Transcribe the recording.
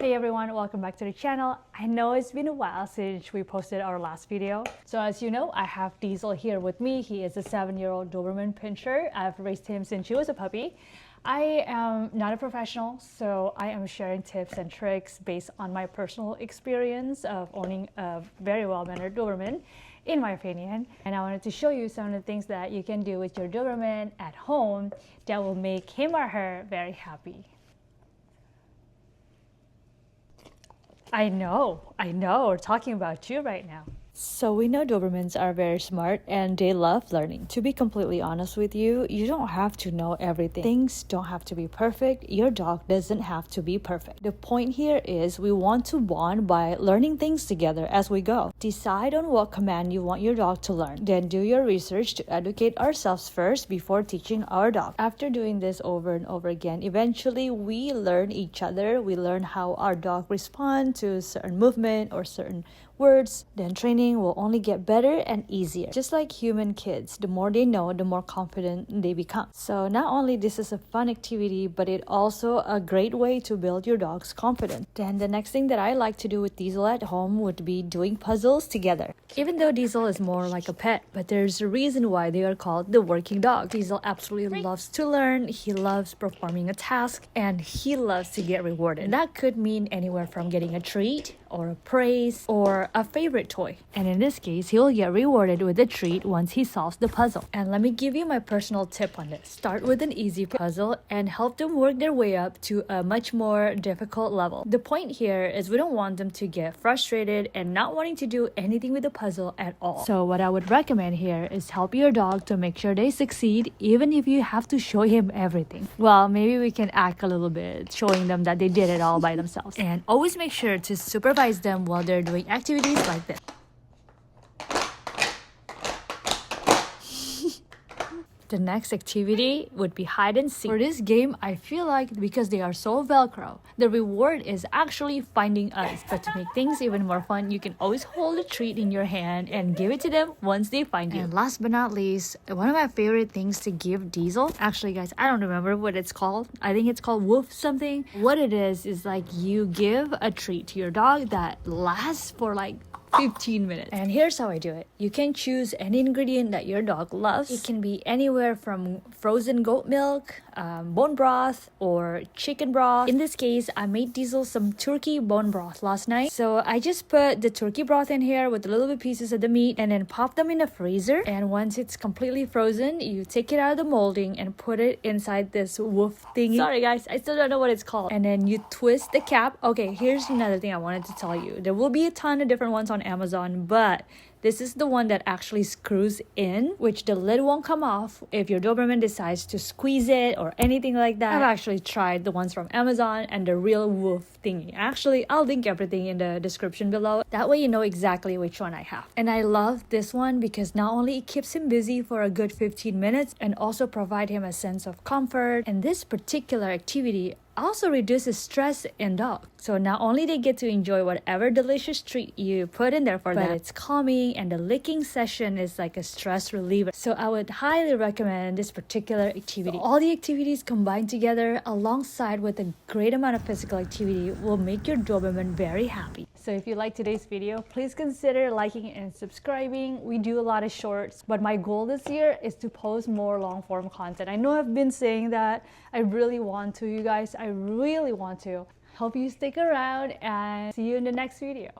Hey everyone, welcome back to the channel. I know it's been a while since we posted our last video. So as you know, I have Diesel here with me. He is a 7-year-old Doberman Pinscher. I've raised him since he was a puppy. I am not a professional, so I am sharing tips and tricks based on my personal experience of owning a very well-mannered Doberman, in my opinion. And I wanted to show you some of the things that you can do with your Doberman at home that will make him or her very happy. I know, we're talking about you right now. So we know Dobermans are very smart and they love learning. To be completely honest with you, you don't have to know everything. Things don't have to be perfect. Your dog doesn't have to be perfect. The point here is we want to bond by learning things together as we go. Decide on what command you want your dog to learn. Then do your research to educate ourselves first before teaching our dog. After doing this over and over again, eventually we learn each other. We learn how our dog responds to certain movement or certain words. Then training will only get better and easier. Just like human kids, the more they know, the more confident they become. So not only this is a fun activity, but it also a great way to build your dog's confidence. Then the next thing that I like to do with Diesel at home would be doing puzzles together. Even though Diesel is more like a pet, but there's a reason why they are called the working dog. Diesel absolutely loves to learn, he loves performing a task, and he loves to get rewarded. And that could mean anywhere from getting a treat, or a praise, or a favorite toy. And in this case, he'll get rewarded with a treat once he solves the puzzle. And let me give you my personal tip on this. Start with an easy puzzle and help them work their way up to a much more difficult level. The point here is we don't want them to get frustrated and not wanting to do anything with the puzzle at all. So what I would recommend here is help your dog to make sure they succeed, even if you have to show him everything. Well, maybe we can act a little bit, showing them that they did it all by themselves. And always make sure to supervise them while they're doing activities like this. The next activity would be hide and seek. For this game, I feel like because they are so Velcro, the reward is actually finding us. But to make things even more fun, you can always hold a treat in your hand and give it to them once they find you. And last but not least, one of my favorite things to give Diesel, actually guys, I don't remember what it's called. I think it's called woof something. What it is like you give a treat to your dog that lasts for like 15 minutes. And here's how I do it. You can choose any ingredient that your dog loves. It can be anywhere from frozen goat milk, bone broth, or chicken broth. In this case, I made Diesel some turkey bone broth last night. So I just put the turkey broth in here with a little bit pieces of the meat and then pop them in the freezer. And once it's completely frozen, you take it out of the molding and put it inside this woof thingy. Sorry guys, I still don't know what it's called. And then you twist the cap. Okay, here's another thing I wanted to tell you. There will be a ton of different ones on Amazon, but this is the one that actually screws in, which the lid won't come off if your Doberman decides to squeeze it or anything like that. I've actually tried the ones from Amazon and the real woof thingy. Actually, I'll link everything in the description below. That way you know exactly which one I have. And I love this one because not only it keeps him busy for a good 15 minutes and also provide him a sense of comfort. And this particular activity also reduces stress in dogs. So not only they get to enjoy whatever delicious treat you put in there for them, but it's calming and the licking session is like a stress reliever. So I would highly recommend this particular activity. So all the activities combined together alongside with a great amount of physical activity will make your Doberman very happy. So if you like today's video, please consider liking and subscribing. We do a lot of shorts, but my goal this year is to post more long form content. I know I've been saying that. I really want to, you guys. I really want to. Hope you stick around and see you in the next video.